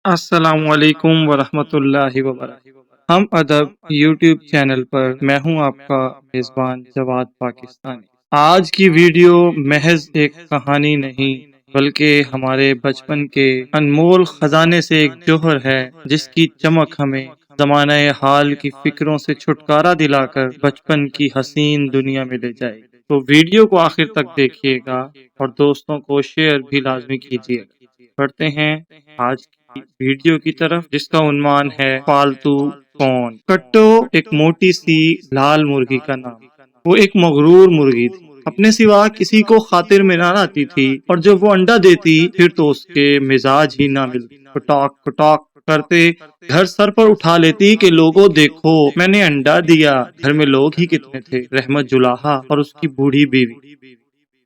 السلام علیکم ورحمۃ اللہ وبرکاتہ۔ ہم ادب یوٹیوب چینل پر میں ہوں آپ کا میزبان جواد پاکستانی۔ آج کی ویڈیو محض ایک کہانی نہیں بلکہ ہمارے بچپن کے انمول خزانے سے ایک جوہر ہے، جس کی چمک ہمیں زمانہ حال کی فکروں سے چھٹکارا دلا کر بچپن کی حسین دنیا میں لے جائے گی۔ تو ویڈیو کو آخر تک دیکھیے گا اور دوستوں کو شیئر بھی لازمی کیجیے گا۔ پڑھتے ہیں آج کی ویڈیو کی طرف، جس کا عنوان ہے پالتو فون۔ کٹو ایک موٹی سی لال مرغی کا نام۔ وہ ایک مغرور مرغی تھی، اپنے سوا کسی کو خاطر میں نہ لاتی تھی، اور جب وہ انڈا دیتی پھر تو اس کے مزاج ہی نہ ملتے۔ کٹاک کٹاک کرتے گھر سر پر اٹھا لیتی کہ لوگوں دیکھو میں نے انڈا دیا۔ گھر میں لوگ ہی کتنے تھے، رحمت جولاہا اور اس کی بوڑھی بیوی۔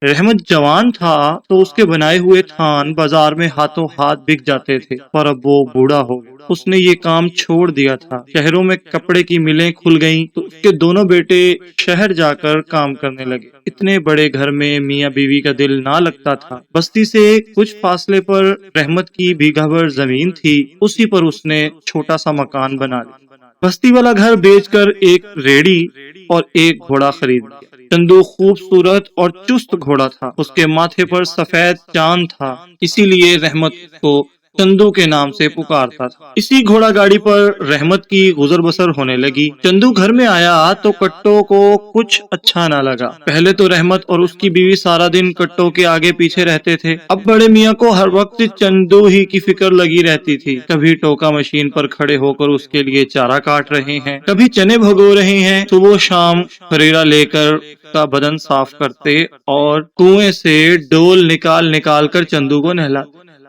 رحمت جوان تھا تو اس کے بنائے ہوئے تھان بازار میں ہاتھوں ہاتھ بک جاتے تھے، پر اب وہ بوڑھا ہو گیا، اس نے یہ کام چھوڑ دیا تھا۔ شہروں میں کپڑے کی ملیں کھل گئیں تو اس کے دونوں بیٹے شہر جا کر کام کرنے لگے۔ اتنے بڑے گھر میں میاں بیوی کا دل نہ لگتا تھا۔ بستی سے کچھ فاصلے پر رحمت کی بیگھہ بھر زمین تھی، اسی پر اس نے چھوٹا سا مکان بنا لیا۔ بستی والا گھر بیچ کر ایک ریڑھی اور ایک گھوڑا خرید لیا۔ چندو خوبصورت اور چست گھوڑا تھا، اس کے ماتھے پر سفید چاند تھا، اسی لیے رحمت کو چندو کے نام سے پکارتا تھا۔ اسی گھوڑا گاڑی پر رحمت کی گزر بسر ہونے لگی۔ چندو گھر میں آیا تو کٹو کو کچھ اچھا نہ لگا۔ پہلے تو رحمت اور اس کی بیوی سارا دن کٹو کے آگے پیچھے رہتے تھے، اب بڑے میاں کو ہر وقت چندو ہی کی فکر لگی رہتی تھی۔ کبھی ٹوکا مشین پر کھڑے ہو کر اس کے لیے چارہ کاٹ رہے ہیں، کبھی چنے بھگو رہے ہیں، صبح شام خریرا لے کر کا بدن صاف کرتے اور کنویں سے ڈول نکال نکال کر چندو کو نہلا۔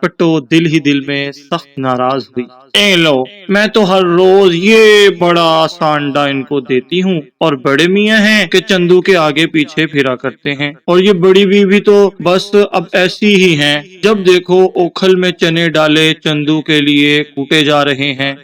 کٹو دل ہی دل میں سخت ناراض ہوئی۔ اے لو، میں تو ہر روز یہ بڑا سا انڈا ان کو دیتی ہوں، اور بڑے میاں ہیں کہ چندو کے آگے پیچھے پھرا کرتے ہیں، اور یہ بڑی بیوی تو بس اب ایسی ہی ہیں، جب دیکھو اوکھل میں چنے ڈالے چندو کے لیے کوٹے جا رہے ہیں۔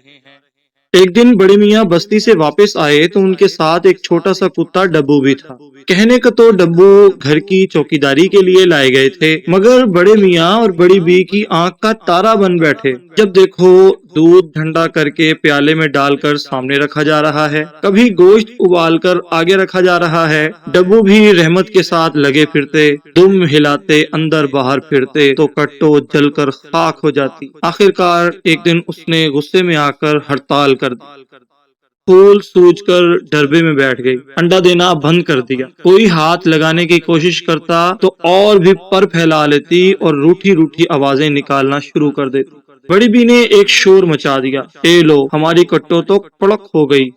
ایک دن بڑے میاں بستی سے واپس آئے تو ان کے ساتھ ایک چھوٹا سا کتا ڈبو بھی تھا۔ کہنے کا تو ڈبو گھر کی چوکیداری کے لیے لائے گئے تھے، مگر بڑے میاں اور بڑی بی کی آنکھ کا تارا بن بیٹھے۔ جب دیکھو دودھ ٹھنڈا کر کے پیالے میں ڈال کر سامنے رکھا جا رہا ہے، کبھی گوشت ابال کر آگے رکھا جا رہا ہے۔ ڈبو بھی رحمت کے ساتھ لگے پھرتے، دم ہلاتے، اندر باہر پھرتے تو کٹو جل کر خاک ہو جاتی۔ آخر کار ایک دن اس نے غصے میں آ کر ہڑتال کر دی، پھول سوج کر ڈربے میں بیٹھ گئی، انڈا دینا بند کر دیا۔ کوئی ہاتھ لگانے کی کوشش کرتا تو اور بھی پر پھیلا لیتی اور روٹھی روٹھی آوازیں نکالنا شروع کر دیتی۔ بڑی بی نے ایک شور مچا دیا، اے لو، ہماری کٹو تو کڑک ہو گئی۔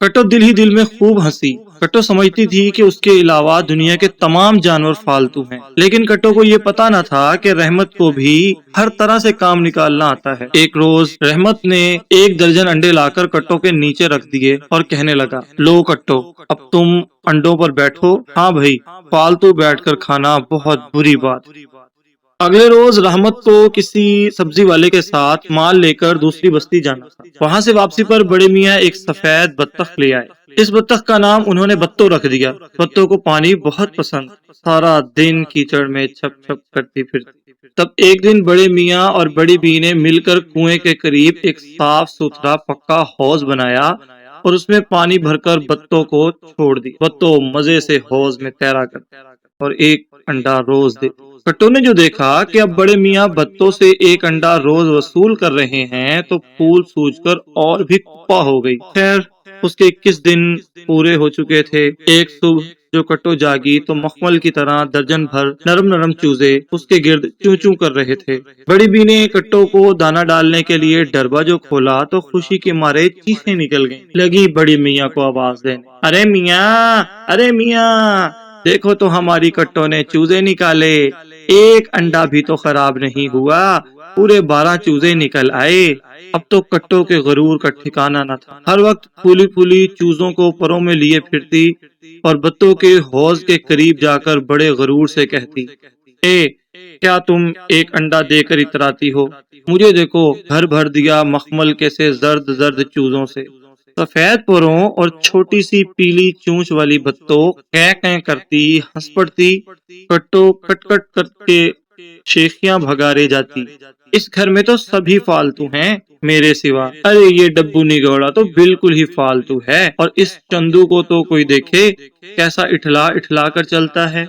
کٹو دل ہی دل میں خوب ہنسی۔ کٹو سمجھتی تھی کہ اس کے علاوہ دنیا کے تمام جانور فالتو ہیں، لیکن کٹو کو یہ پتا نہ تھا کہ رحمت کو بھی ہر طرح سے کام نکالنا آتا ہے۔ ایک روز رحمت نے 1 درجن انڈے لا کر کٹو کے نیچے رکھ دیے اور کہنے لگا، لو کٹو، اب تم انڈوں پر بیٹھو۔ ہاں بھائی، فالتو بیٹھ کر کھانا بہت بری بات۔ اگلے روز رحمت کو کسی سبزی والے کے ساتھ مال لے کر دوسری بستی جانا تھا۔ وہاں سے واپسی پر بڑے میاں ایک سفید بطخ لے آئے۔ اس بطخ کا نام انہوں نے بتو رکھ دیا۔ بتو کو پانی بہت پسند، سارا دن کیچڑ میں چھپ چھپ کرتی پھرتی۔ تب ایک دن بڑے میاں اور بڑی بی نے مل کر کنویں کے قریب ایک صاف ستھرا پکا حوض بنایا اور اس میں پانی بھر کر بتوں کو چھوڑ دی۔ بتو مزے سے حوض میں تیرا کرتے اور ایک انڈا روز دے۔ کٹو نے جو دیکھا کہ اب بڑے میاں بتوں سے ایک انڈا روز وصول کر رہے ہیں تو پھول سوج کر اور بھی کپا ہو گئی۔ خیر، اس کے 21 دن پورے ہو چکے تھے۔ ایک صبح جو کٹو جاگی تو مخمل کی طرح درجن بھر نرم نرم چوزے اس کے گرد چوں چوں کر رہے تھے۔ بڑی بی نے کٹو کو دانا ڈالنے کے لیے ڈربا جو کھولا تو خوشی کے مارے چیخیں نکل گئیں۔ لگی بڑی میاں کو آواز دینے، ارے میاں، ارے میاں، دیکھو تو ہماری کٹو نے چوزے نکالے، ایک انڈا بھی تو خراب نہیں ہوا، پورے 12 چوزے نکل آئے۔ اب تو کٹو کے غرور کا ٹھکانہ نہ تھا، ہر وقت پھولی پھولی چوزوں کو پروں میں لیے پھرتی اور بتوں کے حوض کے قریب جا کر بڑے غرور سے کہتی، اے، کیا تم ایک انڈا دے کر اتراتی ہو؟ مجھے دیکھو، گھر بھر دیا مخمل کے سے زرد زرد چوزوں سے۔ سفید پروں اور چھوٹی سی پیلی چونچ والی بتوں کیں کیں کرتی ہنس پڑتی۔ کٹو کٹ کٹ کر کے شیخیاں بھگارے جاتی، اس گھر میں تو سبھی فالتو ہیں میرے سوا۔ ارے یہ ڈبو نگوڑا تو بالکل ہی فالتو ہے، اور اس چندو کو تو کوئی دیکھے کیسا اٹھلا اٹھلا کر چلتا ہے۔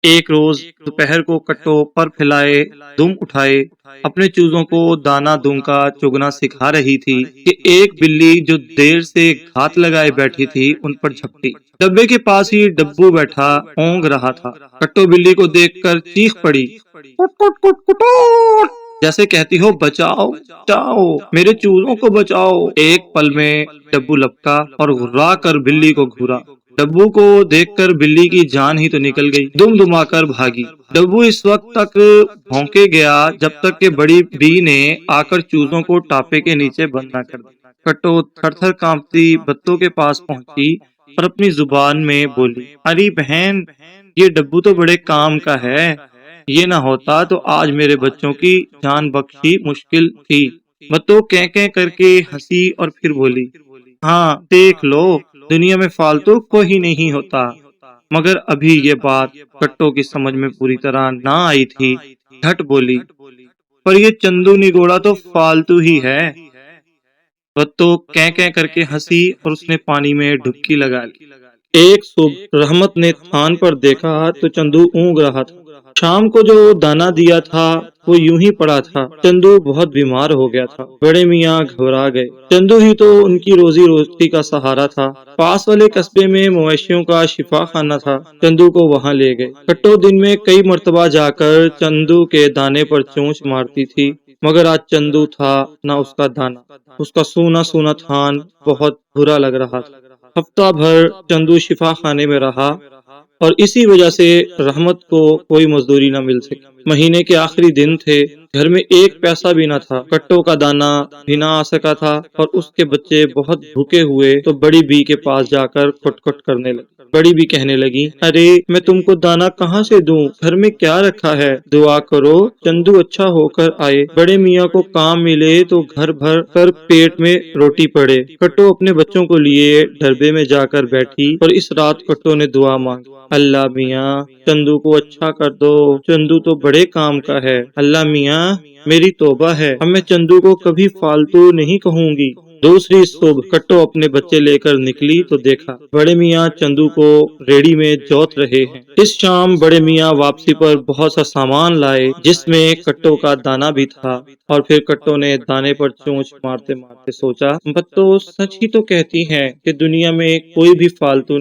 ایک روز دوپہر کو کٹو پر پھیلائے دم اٹھائے اپنے چوزوں کو دانا دم کا چگنا سکھا رہی تھی کہ ایک بلی جو دیر سے گھات لگائے بیٹھی تھی ان پر جھپٹی۔ ڈبے کے پاس ہی ڈبو بیٹھا اونگ رہا تھا۔ کٹو بلی کو دیکھ کر چیخ پڑی، کٹ کٹ کٹ کٹوٹ، جیسے کہتی ہو بچاؤ بچاؤ، میرے چوزوں کو بچاؤ۔ ایک پل میں ڈبو لپکا اور گھرا کر بلی کو گھورا۔ ڈبو کو دیکھ کر بلی کی جان ہی تو نکل گئی، دم دما کر بھاگی۔ ڈبو اس وقت تک بھونکے گیا جب تک کہ بڑی بی نے آ کر چوزوں کو ٹاپے کے نیچے بند نہ کر دیا۔ کٹو تھر تھر کانپتی بتوں کے پاس پہنچی اور اپنی زبان میں بولی، ارے بہن، یہ ڈبو تو بڑے کام کا ہے، یہ نہ ہوتا تو آج میرے بچوں کی جان بخشی مشکل تھی۔ بتوں کیں کیں کر کے ہنسی اور پھر بولی، ہاں دیکھ لو، دنیا میں فالتو کوئی نہیں ہوتا۔ مگر ابھی یہ بات کٹو کی سمجھ میں پوری طرح نہ آئی تھی، جھٹ بولی، پر یہ چندو نگوڑا تو فالتو ہی ہے۔ بتو کیں کیں کر کے ہنسی اور اس نے پانی میں ڈبکی لگا لی۔ ایک صبح رحمت نے تھان پر دیکھا تو چندو اونگ رہا تھا۔ شام کو جو دانا دیا تھا وہ یوں ہی پڑا تھا۔ چندو بہت بیمار ہو گیا تھا۔ بڑے میاں گھبرا گئے، چندو ہی تو ان کی روزی روٹی کا سہارا تھا۔ پاس والے قصبے میں مویشیوں کا شفا خانہ تھا، چندو کو وہاں لے گئے۔ کٹو دن میں کئی مرتبہ جا کر چندو کے دانے پر چونچ مارتی تھی، مگر آج چندو تھا نہ اس کا دانا۔ اس کا سونا سونا تھان بہت برا لگ رہا تھا۔ ہفتہ بھر چندو شفا خانے میں رہا اور اسی وجہ سے رحمت کو کوئی مزدوری نہ مل سکی۔ مہینے کے آخری دن تھے، گھر میں ایک پیسہ بھی نہ تھا۔ کٹو کا دانا بھی نہ آ سکا تھا اور اس کے بچے بہت بھوکے ہوئے تو بڑی بی کے پاس جا کر کھٹ کھٹ کرنے لگے۔ بڑی بی کہنے لگی، ارے میں تم کو دانا کہاں سے دوں، گھر میں کیا رکھا ہے؟ دعا کرو چندو اچھا ہو کر آئے، بڑے میاں کو کام ملے تو گھر بھر کر پیٹ میں روٹی پڑے۔ کٹو اپنے بچوں کو لیے ڈربے میں جا کر بیٹھی اور اس رات کٹو نے دعا مانگی، اللہ میاں چندو کو اچھا کر دو، چندو تو بڑے کام کا ہے، اللہ میاں میری توبہ ہے، اب میں چندو کو کبھی فالتو نہیں کہوں گی۔ دوسری صبح کٹو اپنے بچے لے کر نکلی تو دیکھا بڑے میاں چندو کو ریڑی میں جوت رہے ہیں۔ اس شام بڑے میاں واپسی پر بہت سا سامان لائے جس میں کٹو کا دانا بھی تھا، اور پھر کٹو نے دانے پر چونچ مارتے مارتے سوچا، بتو سچ ہی تو کہتی ہیں کہ دنیا میں کوئی بھی فالتو